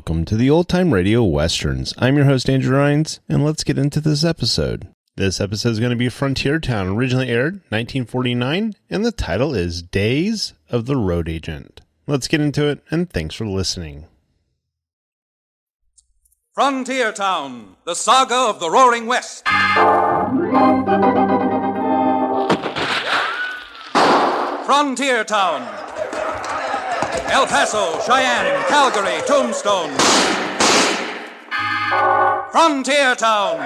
Welcome to the Old Time Radio Westerns. I'm your host, Andrew Rines, and let's get into this episode. This episode is going to be Frontier Town, originally aired 1949, and the title is Days of the Road Agent. Let's get into it, and thanks for listening. Frontier Town, the saga of the Roaring West. Frontier Town. El Paso, Cheyenne, Calgary, Tombstone. Frontier Town.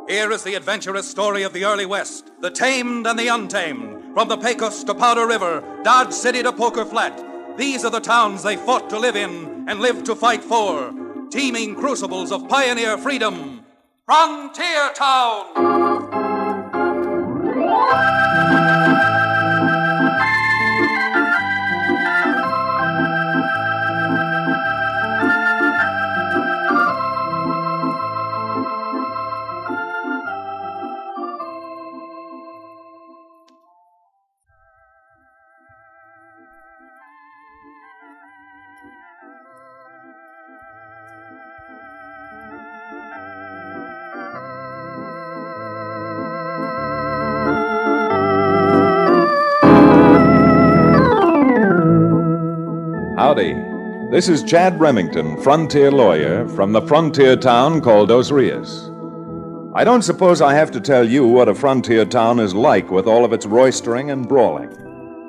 Here is the adventurous story of the early West, the tamed and the untamed. From the Pecos to Powder River, Dodge City to Poker Flat. These are the towns they fought to live in and lived to fight for. Teeming crucibles of pioneer freedom. Frontier Town! Howdy. This is Chad Remington, frontier lawyer, from the frontier town called Dos Rios. I don't suppose I have to tell you what a frontier town is like with all of its roistering and brawling.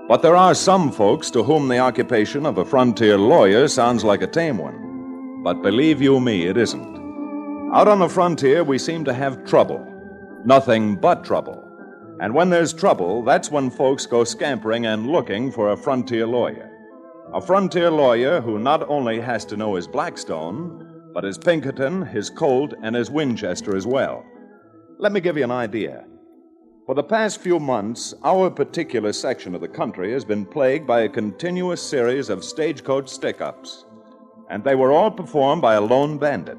But there are some folks to whom the occupation of a frontier lawyer sounds like a tame one. But believe you me, it isn't. Out on the frontier, we seem to have trouble. Nothing but trouble. And when there's trouble, that's when folks go scampering and looking for a frontier lawyer. A frontier lawyer who not only has to know his Blackstone, but his Pinkerton, his Colt, and his Winchester as well. Let me give you an idea. For the past few months, our particular section of the country has been plagued by a continuous series of stagecoach stick-ups. And they were all performed by a lone bandit,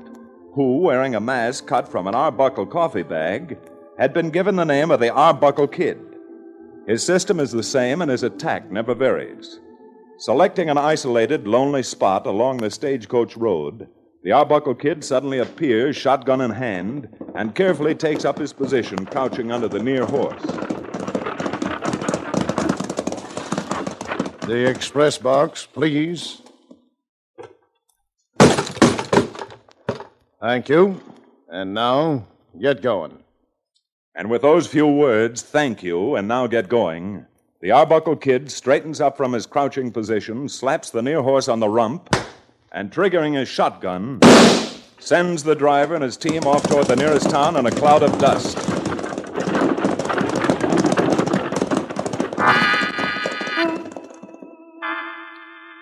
who, wearing a mask cut from an Arbuckle coffee bag, had been given the name of the Arbuckle Kid. His system is the same, and his attack never varies. Selecting an isolated, lonely spot along the stagecoach road, the Arbuckle Kid suddenly appears, shotgun in hand, and carefully takes up his position, crouching under the near horse. The express box, please. Thank you. And now, get going. And with those few words, thank you, and now get going, the Arbuckle Kid straightens up from his crouching position, slaps the near horse on the rump, and triggering his shotgun, sends the driver and his team off toward the nearest town in a cloud of dust.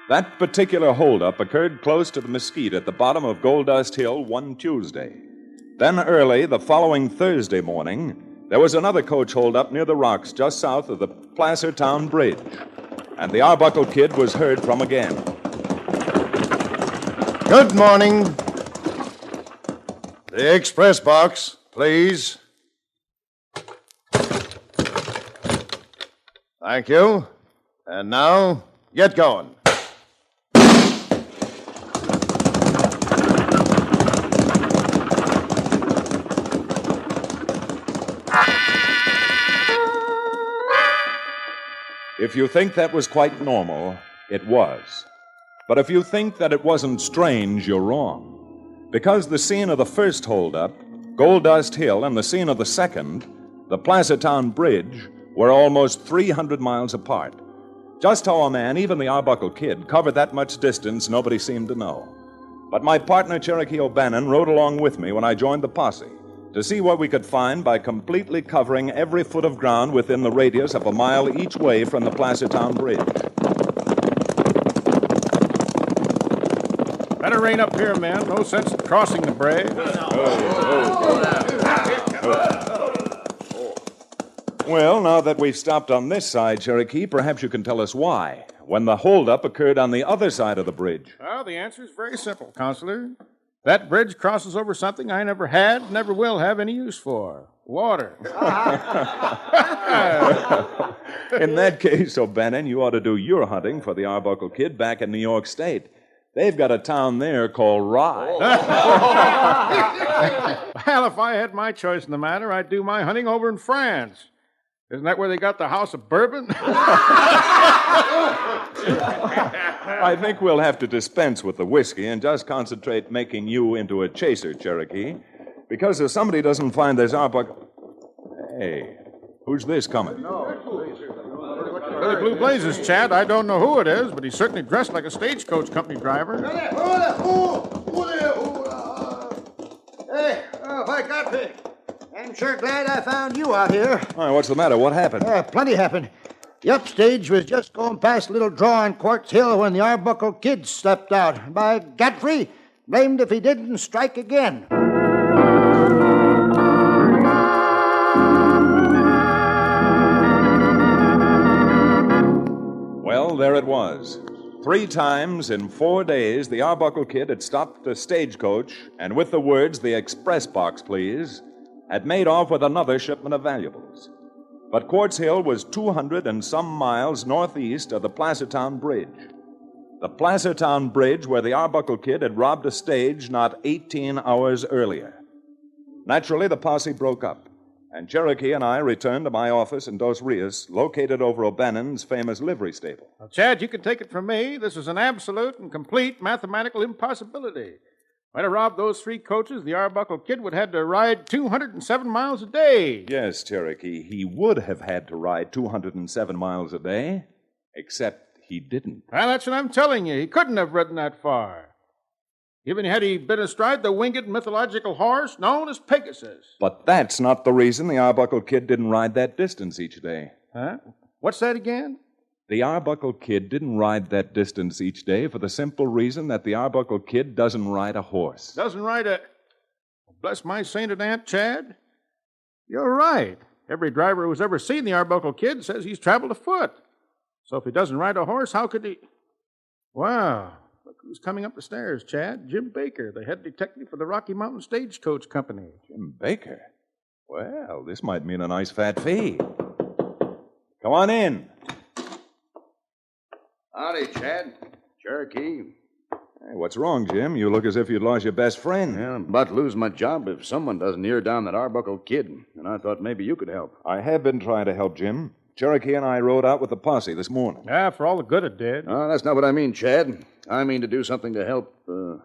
That particular holdup occurred close to the mesquite at the bottom of Gold Dust Hill one Tuesday. Then early the following Thursday morning, there was another coach holdup near the rocks just south of the Placer Town Bridge, and the Arbuckle Kid was heard from again. Good morning. The express box, please. Thank you. And now, get going. If you think that was quite normal, it was. But if you think that it wasn't strange, you're wrong. Because the scene of the first holdup, Gold Dust Hill, and the scene of the second, the Placer Town Bridge, were almost 300 miles apart. Just how a man, even the Arbuckle Kid, covered that much distance, nobody seemed to know. But my partner, Cherokee O'Bannon, rode along with me when I joined the posse to see what we could find by completely covering every foot of ground within the radius of a mile each way from the Placer Town Bridge. Better rein up here, man. No sense in crossing the bridge. Well, now that we've stopped on this side, Cherokee, perhaps you can tell us why, when the holdup occurred on the other side of the bridge. Well, the answer is very simple, Counselor. That bridge crosses over something I never had, never will have any use for. Water. In that case, O'Bannon, you ought to do your hunting for the Arbuckle Kid back in New York State. They've got a town there called Rye. Well, if I had my choice in the matter, I'd do my hunting over in France. Isn't that where they got the House of Bourbon? I think we'll have to dispense with the whiskey and just concentrate making you into a chaser, Cherokee. Because if somebody doesn't find this Arbuckle... Hey, who's this coming? Really blue blazes, Chad. I don't know who it is, but he's certainly dressed like a stagecoach company driver. Hey, by God, I'm sure glad I found you out here. All right, what's the matter? What happened? Plenty happened. The upstage was just going past a little draw on Quartz Hill when the Arbuckle Kid stepped out. By Godfrey, blamed if he didn't strike again. Well, there it was. 3 times in 4 days, the Arbuckle Kid had stopped a stagecoach and, with the words, "The express box, please," had made off with another shipment of valuables. But Quartz Hill was 200 and some miles northeast of the Placertown Bridge. The Placertown Bridge where the Arbuckle Kid had robbed a stage not 18 hours earlier. Naturally, the posse broke up, and Cherokee and I returned to my office in Dos Rios, located over O'Bannon's famous livery stable. Well, Chad, you can take it from me. This is an absolute and complete mathematical impossibility. If I'd have robbed those 3 coaches, the Arbuckle Kid would have had to ride 207 miles a day. Yes, Cherokee, he would have had to ride 207 miles a day, except he didn't. Well, that's what I'm telling you. He couldn't have ridden that far. Even had he been astride the winged mythological horse known as Pegasus. But that's not the reason the Arbuckle Kid didn't ride that distance each day. Huh? What's that again? The Arbuckle Kid didn't ride that distance each day for the simple reason that the Arbuckle Kid doesn't ride a horse. Doesn't ride a... Bless my sainted Aunt Chad. You're right. Every driver who's ever seen the Arbuckle Kid says he's traveled afoot. So if he doesn't ride a horse, how could he... Wow. Look who's coming up the stairs, Chad. Jim Baker, the head detective for the Rocky Mountain Stagecoach Company. Jim Baker? Well, this might mean a nice fat fee. Come on in. Howdy, Chad. Cherokee. Hey, what's wrong, Jim? You look as if you'd lost your best friend. Yeah, I'm about to lose my job if someone doesn't ear down that Arbuckle Kid, and I thought maybe you could help. I have been trying to help, Jim. Cherokee and I rode out with the posse this morning. Yeah, for all the good it did. That's not what I mean, Chad. I mean to do something to help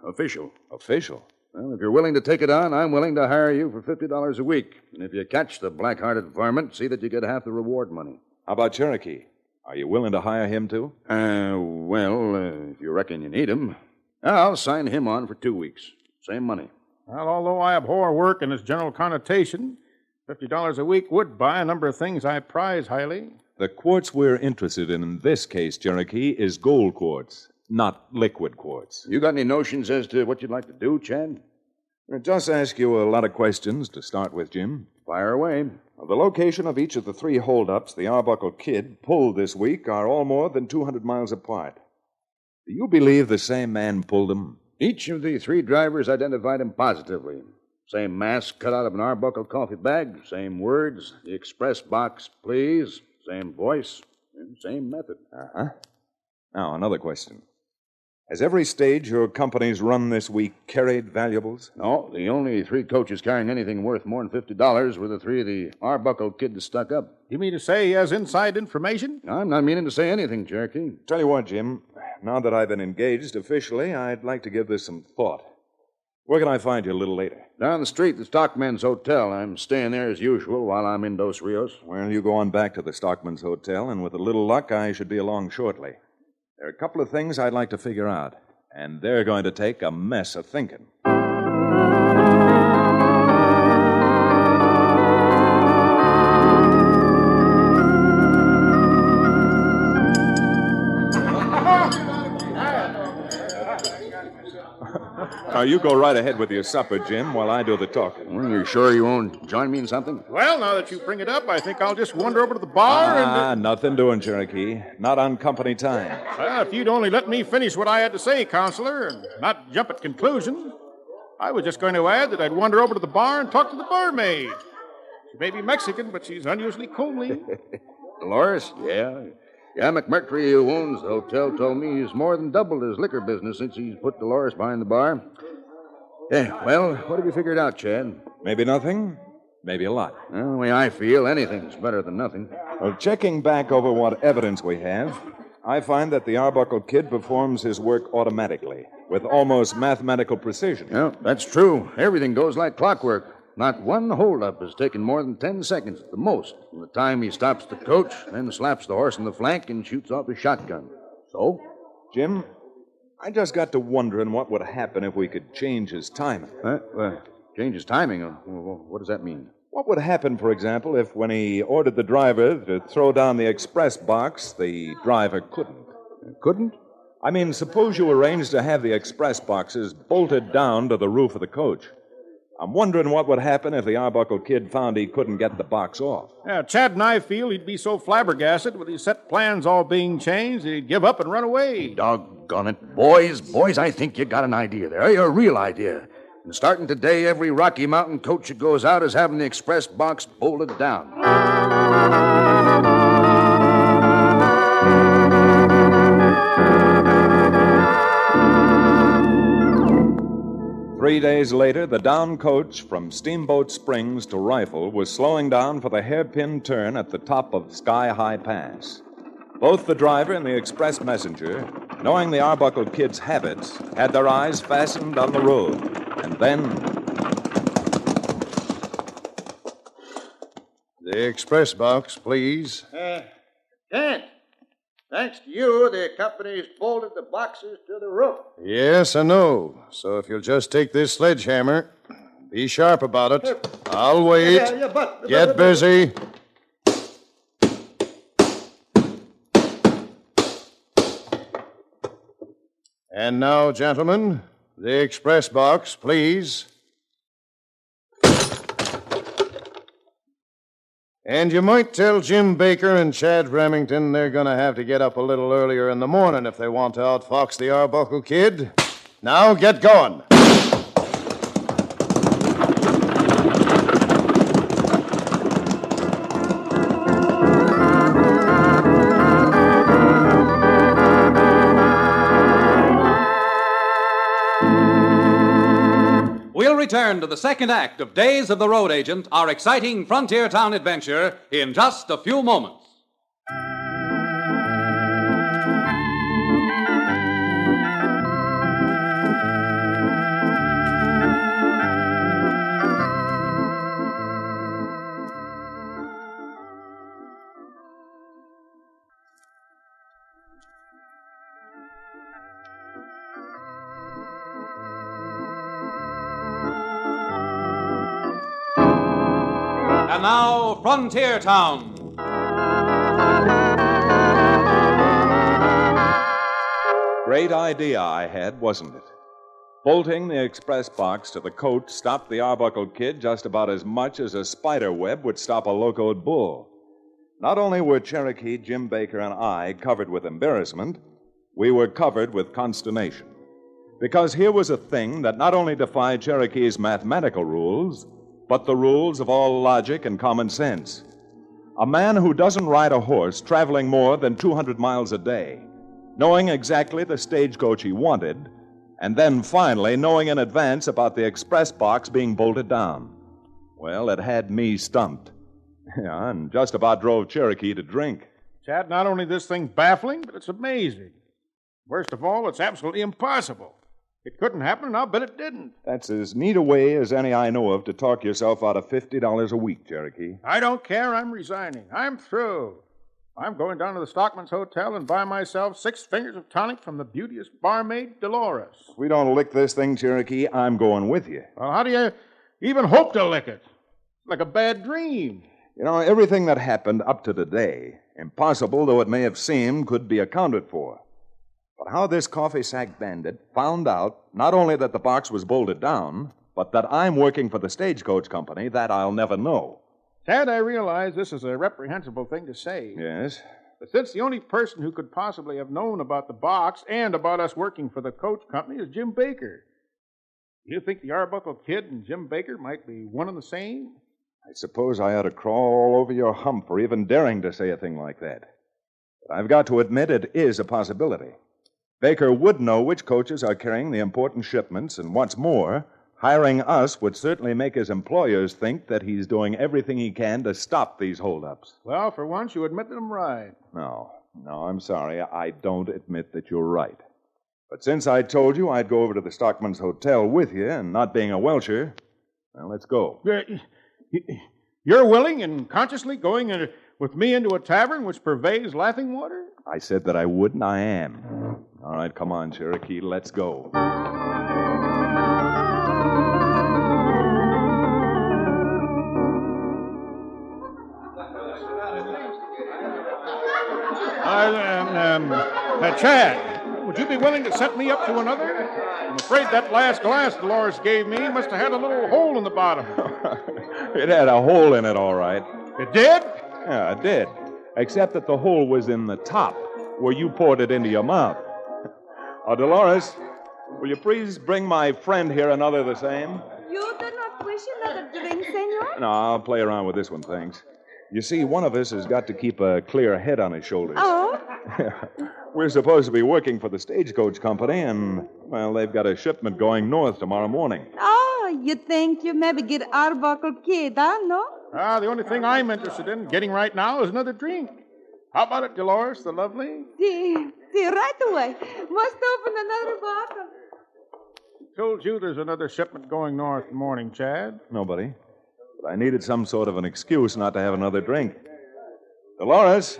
official. Official? Well, if you're willing to take it on, I'm willing to hire you for $50 a week. And if you catch the black-hearted varmint, see that you get half the reward money. How about Cherokee? Are you willing to hire him, too? If you reckon you need him, I'll sign him on for 2 weeks. Same money. Well, although I abhor work in its general connotation, $50 a week would buy a number of things I prize highly. The quartz we're interested in this case, Cherokee, is gold quartz, not liquid quartz. You got any notions as to what you'd like to do, Chad? I'll just ask you a lot of questions to start with, Jim. Fire away. The location of each of the 3 holdups the Arbuckle Kid pulled this week are all more than 200 miles apart. Do you believe the same man pulled them? Each of the 3 drivers identified him positively. Same mask cut out of an Arbuckle coffee bag, same words, the express box, please, same voice, and same method. Uh-huh. Now, another question. Has every stage your company's run this week carried valuables? No, the only 3 coaches carrying anything worth more than $50 were the 3 the Arbuckle Kid stuck up. You mean to say he has inside information? I'm not meaning to say anything, Cherokee. Tell you what, Jim, now that I've been engaged officially, I'd like to give this some thought. Where can I find you a little later? Down the street, the Stockman's Hotel. I'm staying there as usual while I'm in Dos Rios. Well, you go on back to the Stockman's Hotel, and with a little luck, I should be along shortly. There are a couple of things I'd like to figure out, and they're going to take a mess of thinking. Now, you go right ahead with your supper, Jim, while I do the talking. Well, you're sure you won't join me in something? Well, now that you bring it up, I think I'll just wander over to the bar and... Nothing doing, Cherokee. Not on company time. Well, if you'd only let me finish what I had to say, Counselor, and not jump at conclusions. I was just going to add that I'd wander over to the bar and talk to the barmaid. She may be Mexican, but she's unusually comely. Dolores? Yeah. Yeah, McMurtry, who owns the hotel, told me he's more than doubled his liquor business since he's put Dolores behind the bar. Yeah, well, what have you figured out, Chad? Maybe nothing, maybe a lot. Well, the way I feel, anything's better than nothing. Well, checking back over what evidence we have, I find that the Arbuckle Kid performs his work automatically, with almost mathematical precision. Yeah, that's true. Everything goes like clockwork. Not one holdup has taken more than 10 seconds at the most from the time he stops the coach, then slaps the horse in the flank and shoots off his shotgun. So? Jim, I just got to wondering what would happen if we could change his timing. Change his timing? What does that mean? What would happen, for example, if when he ordered the driver to throw down the express box, the driver couldn't? Couldn't? I mean, suppose you arranged to have the express boxes bolted down to the roof of the coach. I'm wondering what would happen if the Arbuckle Kid found he couldn't get the box off. Yeah, Chad and I feel he'd be so flabbergasted with his set plans all being changed that he'd give up and run away. Doggone it. Boys, I think you got an idea there. A real idea. And starting today, every Rocky Mountain coach that goes out is having the express box bolted down. 3 days later, the down coach from Steamboat Springs to Rifle was slowing down for the hairpin turn at the top of Sky High Pass. Both the driver and the express messenger, knowing the Arbuckle Kid's habits, had their eyes fastened on the road. And then... The express box, please. Kent, thanks to you, the company's bolted the boxes to the roof. Yes, I know. So if you'll just take this sledgehammer, be sharp about it. I'll wait. But Get busy. And now, gentlemen, the express box, please. And you might tell Jim Baker and Chad Remington they're going to have to get up a little earlier in the morning if they want to outfox the Arbuckle Kid. Now get going. We'll return to the second act of Days of the Road Agent, our exciting frontier town adventure, in just a few moments. And now, Frontier Town. Great idea I had, wasn't it? Bolting the express box to the coach stopped the Arbuckle Kid just about as much as a spider web would stop a locoed bull. Not only were Cherokee, Jim Baker, and I covered with embarrassment, we were covered with consternation. Because here was a thing that not only defied Cherokee's mathematical rules, but the rules of all logic and common sense. A man who doesn't ride a horse traveling more than 200 miles a day, knowing exactly the stagecoach he wanted, and then finally knowing in advance about the express box being bolted down. Well, it had me stumped. Yeah, and just about drove Cherokee to drink. Chad, not only this thing baffling, but it's amazing. Worst of all, it's absolutely impossible. It couldn't happen, and I'll bet it didn't. That's as neat a way as any I know of to talk yourself out of $50 a week, Cherokee. I don't care. I'm resigning. I'm through. I'm going down to the Stockman's Hotel and buy myself 6 fingers of tonic from the beauteous barmaid, Dolores. If we don't lick this thing, Cherokee, I'm going with you. Well, how do you even hope to lick it? Like a bad dream. You know, everything that happened up to today, impossible though it may have seemed, could be accounted for. But how this coffee sack bandit found out not only that the box was bolted down, but that I'm working for the stagecoach company, that I'll never know. Chad, I realize this is a reprehensible thing to say. Yes? But since the only person who could possibly have known about the box and about us working for the coach company is Jim Baker, You think the Arbuckle Kid and Jim Baker might be one and the same? I suppose I ought to crawl all over your hump for even daring to say a thing like that. But I've got to admit it is a possibility. Baker would know which coaches are carrying the important shipments, and what's more, hiring us would certainly make his employers think that he's doing everything he can to stop these holdups. Well, for once, you admit that I'm right. No, I'm sorry. I don't admit that you're right. But since I told you I'd go over to the Stockman's Hotel with you, and not being a Welcher, well, let's go. You're willing and consciously going with me into a tavern which purveys laughing water? I said that I would, and I am. All right, come on, Cherokee, let's go. Chad, would you be willing to set me up to another? I'm afraid that last glass Dolores gave me must have had a little hole in the bottom. It had a hole in it, all right. It did? Yeah, it did. Except that the hole was in the top, where you poured it into your mouth. Dolores, will you please bring my friend here another the same? You do not wish another drink, senor? No, I'll play around with this one, thanks. You see, one of us has got to keep a clear head on his shoulders. Oh? We're supposed to be working for the Stagecoach Company, and, well, they've got a shipment going north tomorrow morning. Oh, you think you maybe get Arbuckle Kid, huh, no? The only thing I'm interested in getting right now is another drink. How about it, Dolores, the lovely? See, right away. Must open another bottle. Told you there's another shipment going north in the morning, Chad. Nobody. But I needed some sort of an excuse not to have another drink. Dolores,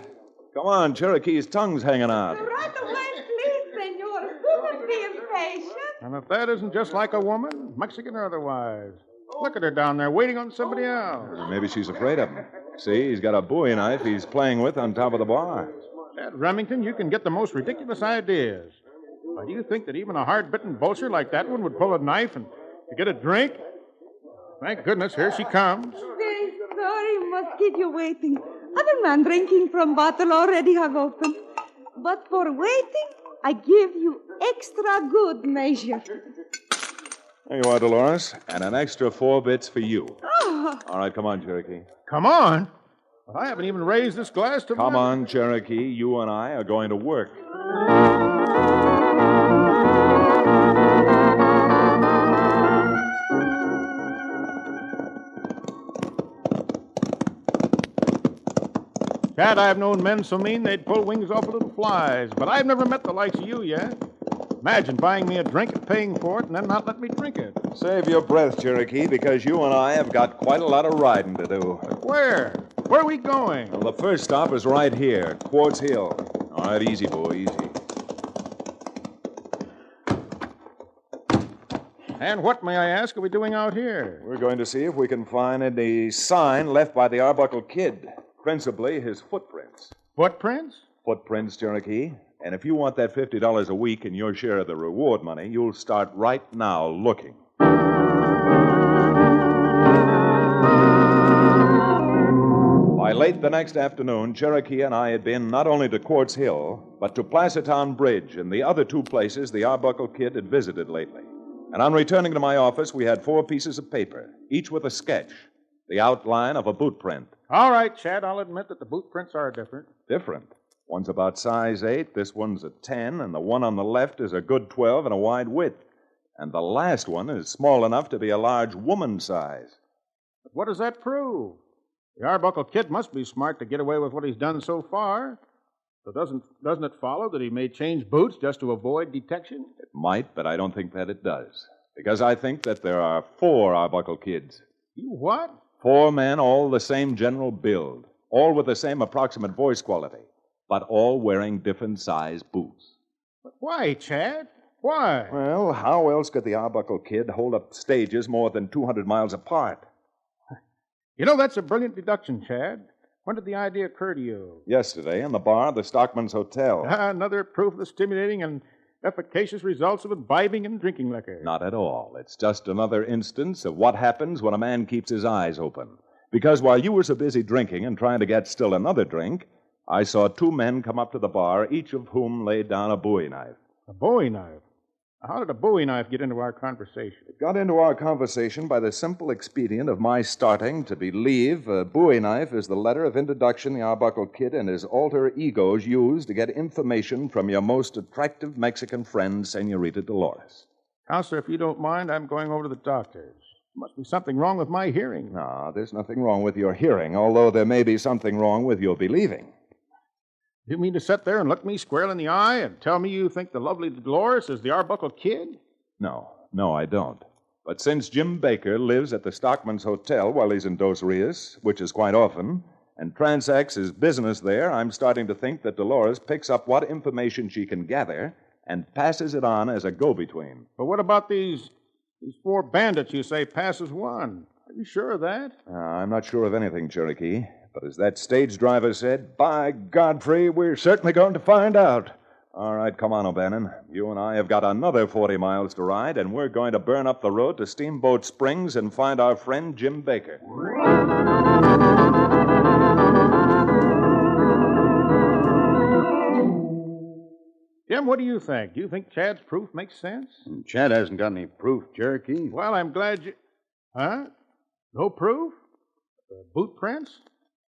come on, Cherokee's tongue's hanging out. Right away, please, senor. Do not be impatient. And if that isn't just like a woman, Mexican or otherwise. Look at her down there waiting on somebody else. Maybe she's afraid of him. See, he's got a Bowie knife he's playing with on top of the bar. At Remington, you can get the most ridiculous ideas. Why, do you think that even a hard-bitten vulture like that one would pull a knife and to get a drink? Thank goodness, here she comes. Very sorry, must keep you waiting. Other man drinking from bottle already have opened. But for waiting, I give you extra good measure. There you are, Dolores, and an extra 4 bits for you. Oh. All right, come on, Cherokee. Come on. But I haven't even raised this glass to Come on, Cherokee. You and I are going to work. Chad, I've known men so mean they'd pull wings off of little flies, but I've never met the likes of you yet. Imagine buying me a drink and paying for it and then not letting me drink it. Save your breath, Cherokee, because you and I have got quite a lot of riding to do. Where? Where are we going? Well, the first stop is right here, Quartz Hill. All right, easy, boy, easy. And what, may I ask, are we doing out here? We're going to see if we can find any sign left by the Arbuckle Kid. Principally, his footprints. Footprints? Footprints, Cherokee. And if you want that $50 a week and your share of the reward money, you'll start right now looking. By late the next afternoon, Cherokee and I had been not only to Quartz Hill, but to Placertown Bridge and the other 2 places the Arbuckle Kid had visited lately. And on returning to my office, we had 4 pieces of paper, each with a sketch, the outline of a boot print. All right, Chad, I'll admit that the boot prints are different. Different. One's about size 8, this one's a 10, and the one on the left is a good 12 and a wide width. And the last one is small enough to be a large woman's size. But what does that prove? The Arbuckle Kid must be smart to get away with what he's done so far. So doesn't it follow that he may change boots just to avoid detection? It might, but I don't think that it does. Because I think that there are 4 Arbuckle Kids. You what? 4 men, all the same general build, all with the same approximate voice quality, but all wearing different size boots. But why, Chad? Why? Well, how else could the Arbuckle Kid hold up stages more than 200 miles apart? You know, that's a brilliant deduction, Chad. When did the idea occur to you? Yesterday, in the bar of the Stockman's Hotel. Another proof of the stimulating and efficacious results of imbibing and drinking liquor. Not at all. It's just another instance of what happens when a man keeps his eyes open. Because while you were so busy drinking and trying to get still another drink, I saw 2 men come up to the bar, each of whom laid down a Bowie knife. A Bowie knife? How did a Bowie knife get into our conversation? It got into our conversation by the simple expedient of my starting to believe a Bowie knife is the letter of introduction the Arbuckle Kid and his alter egos use to get information from your most attractive Mexican friend, Senorita Dolores. Counselor, if you don't mind, I'm going over to the doctor's. There must be something wrong with my hearing. No, there's nothing wrong with your hearing, although there may be something wrong with your believing. You mean to sit there and look me square in the eye and tell me you think the lovely Dolores is the Arbuckle Kid? No, I don't. But since Jim Baker lives at the Stockman's Hotel while he's in Dos Rios, which is quite often, and transacts his business there, I'm starting to think that Dolores picks up what information she can gather and passes it on as a go-between. But what about these 4 bandits you say passes one? Are you sure of that? I'm not sure of anything, Cherokee. But as that stage driver said, by Godfrey, we're certainly going to find out. All right, come on, O'Bannon. You and I have got another 40 miles to ride, and we're going to burn up the road to Steamboat Springs and find our friend Jim Baker. Jim, what do you think? Do you think Chad's proof makes sense? Chad hasn't got any proof, Cherokee. Well, I'm glad you... Huh? No proof? Boot prints?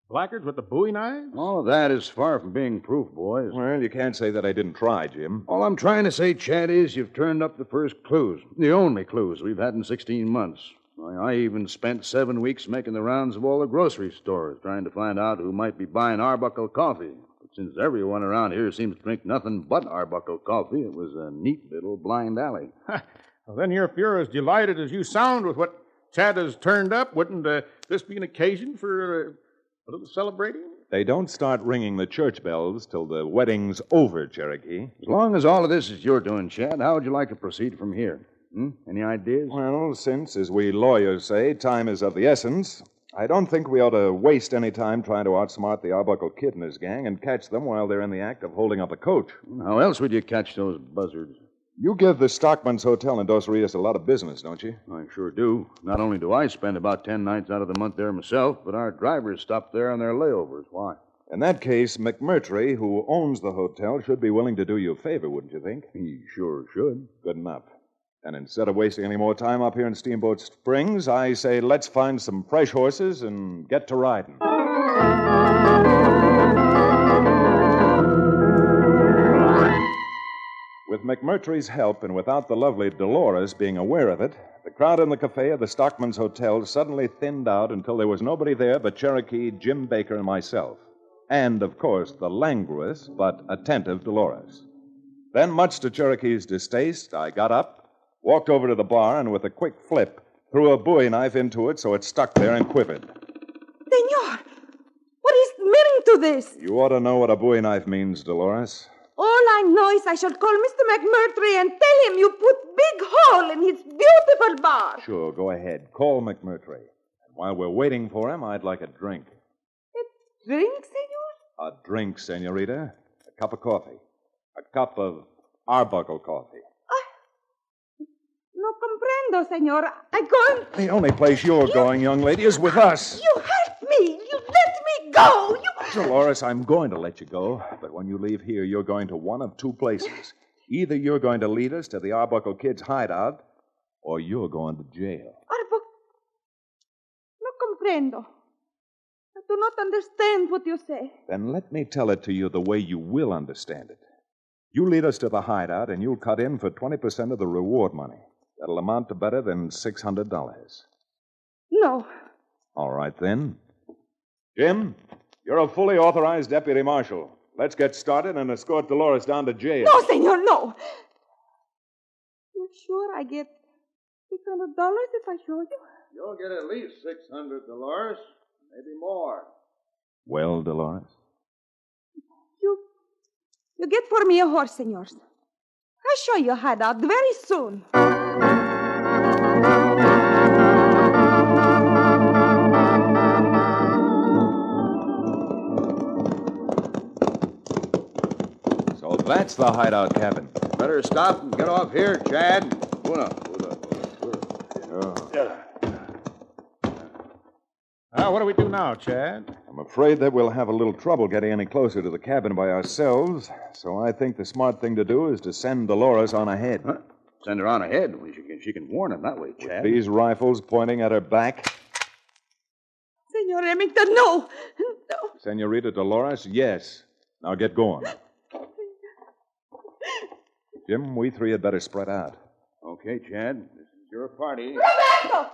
Blackguards with the Bowie knives? All of that is far from being proof, boys. Well, you can't say that I didn't try, Jim. All I'm trying to say, Chad, is you've turned up the first clues. The only clues we've had in 16 months. I even spent 7 weeks making the rounds of all the grocery stores, trying to find out who might be buying Arbuckle coffee. But since everyone around here seems to drink nothing but Arbuckle coffee, it was a neat little blind alley. Well, then, if you're as delighted as you sound with what Chad has turned up, wouldn't this be an occasion for... a little celebrating? They don't start ringing the church bells till the wedding's over, Cherokee. As long as all of this is your doing, Chad, how would you like to proceed from here? Any ideas? Well, since, as we lawyers say, time is of the essence, I don't think we ought to waste any time trying to outsmart the Arbuckle Kid and his gang and catch them while they're in the act of holding up a coach. How else would you catch those buzzards? You give the Stockman's Hotel in Dos Rios a lot of business, don't you? I sure do. Not only do I spend about 10 nights out of the month there myself, but our drivers stop there on their layovers. Why? In that case, McMurtry, who owns the hotel, should be willing to do you a favor, wouldn't you think? He sure should. Good enough. And instead of wasting any more time up here in Steamboat Springs, I say let's find some fresh horses and get to riding. With McMurtry's help and without the lovely Dolores being aware of it, the crowd in the cafe of the Stockman's Hotel suddenly thinned out until there was nobody there but Cherokee, Jim Baker, and myself. And, of course, the languorous but attentive Dolores. Then, much to Cherokee's distaste, I got up, walked over to the bar, and with a quick flip, threw a Bowie knife into it so it stuck there and quivered. Senor, what is the meaning to this? You ought to know what a Bowie knife means, Dolores. All I know is I shall call Mr. McMurtry and tell him you put big hole in his beautiful bar. Sure, go ahead. Call McMurtry. And while we're waiting for him, I'd like a drink. A drink, senor? A drink, senorita. A cup of coffee. A cup of Arbuckle coffee. No comprendo, senor. I can't... The only place you're going, young lady, is with us. You hurt me. You let me go. You... Dolores, I'm going to let you go, but when you leave here, you're going to one of two places. Either you're going to lead us to the Arbuckle Kid's hideout, or you're going to jail. No comprendo. I do not understand what you say. Then let me tell it to you the way you will understand it. You lead us to the hideout, and you'll cut in for 20% of the reward money. That'll amount to better than $600. No. All right, then. Jim, you're a fully authorized deputy marshal. Let's get started and escort Dolores down to jail. No, senor, no. You're sure I get $600 if I show you? You'll get at least $600, Dolores. Maybe more. Well, Dolores? You get for me a horse, senors. I'll show you hideout very soon. So that's the hideout cabin. Better stop and get off here, Chad. Now, what do we do now, Chad? I'm afraid that we'll have a little trouble getting any closer to the cabin by ourselves, so I think the smart thing to do is to send Dolores on ahead. Huh? Send her on ahead. She can warn him that way, Chad. These rifles pointing at her back. Senor Remington, no. No. Senorita Dolores, yes. Now get going. Jim, we three had better spread out. Okay, Chad. This is your party. Roberto!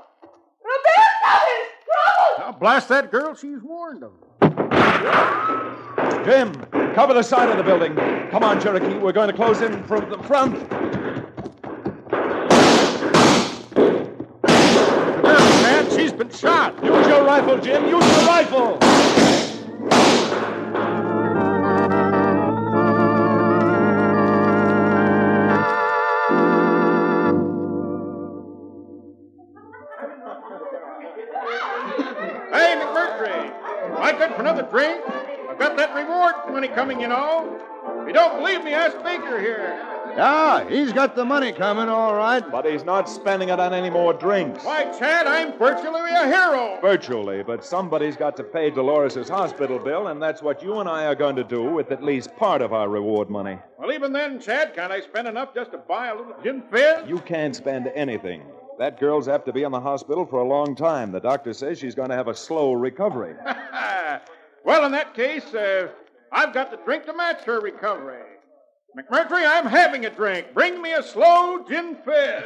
Roberto, there's trouble! Now, blast that girl. She's warned them. Jim, cover the side of the building. Come on, Cherokee. We're going to close in from the front. Man, she's been shot. Use your rifle, Jim. Use your rifle. Hey, McMurtry. Am I good for another drink? I've got that reward money coming, you know. If you don't believe me, ask Baker here. Yeah, he's got the money coming, all right. But he's not spending it on any more drinks. Why, Chad, I'm virtually a hero. Virtually, but somebody's got to pay Dolores' hospital bill, and that's what you and I are going to do with at least part of our reward money. Well, even then, Chad, can't I spend enough just to buy a little gin fizz? You can't spend anything. That girl's have to be in the hospital for a long time. The doctor says she's going to have a slow recovery. Well, in that case, I've got the drink to match her recovery. McMurtry, I'm having a drink. Bring me a slow gin fizz.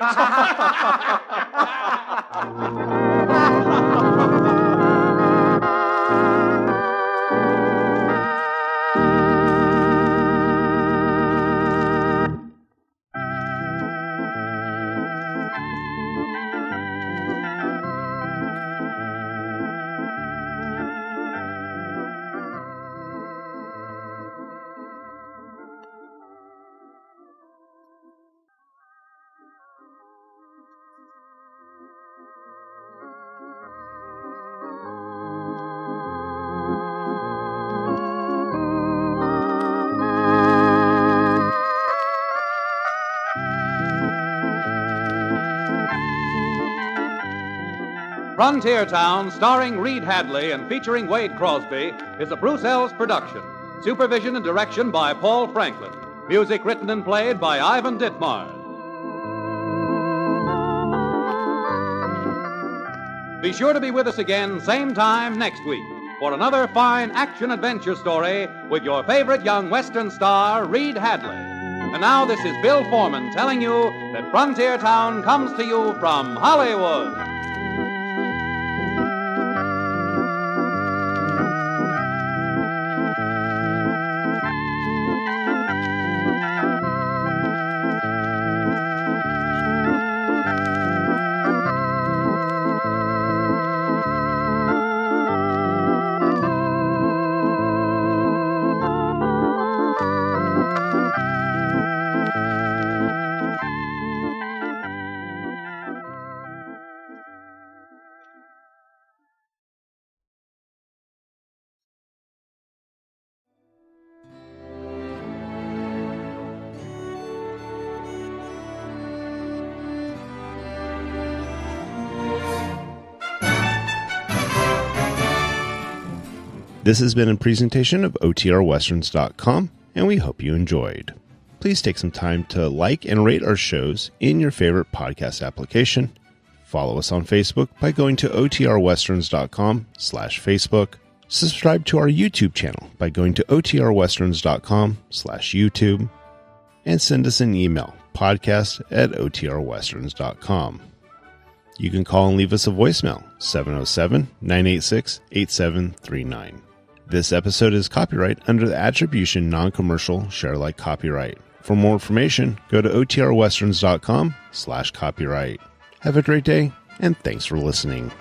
Frontier Town, starring Reed Hadley and featuring Wade Crosby, is a Bruce Ells production. Supervision and direction by Paul Franklin. Music written and played by Ivan Ditmars. Be sure to be with us again, same time next week, for another fine action-adventure story with your favorite young Western star, Reed Hadley. And now this is Bill Foreman telling you that Frontier Town comes to you from Hollywood. This has been a presentation of OTRWesterns.com, and we hope you enjoyed. Please take some time to like and rate our shows in your favorite podcast application. Follow us on Facebook by going to OTRWesterns.com/Facebook. Subscribe to our YouTube channel by going to OTRWesterns.com/YouTube. And send us an email, podcast@OTRWesterns.com. You can call and leave us a voicemail, 707-986-8739. This episode is copyright under the Attribution Non-Commercial Share-alike copyright. For more information, go to OTRWesterns.com/copyright. Have a great day, and thanks for listening.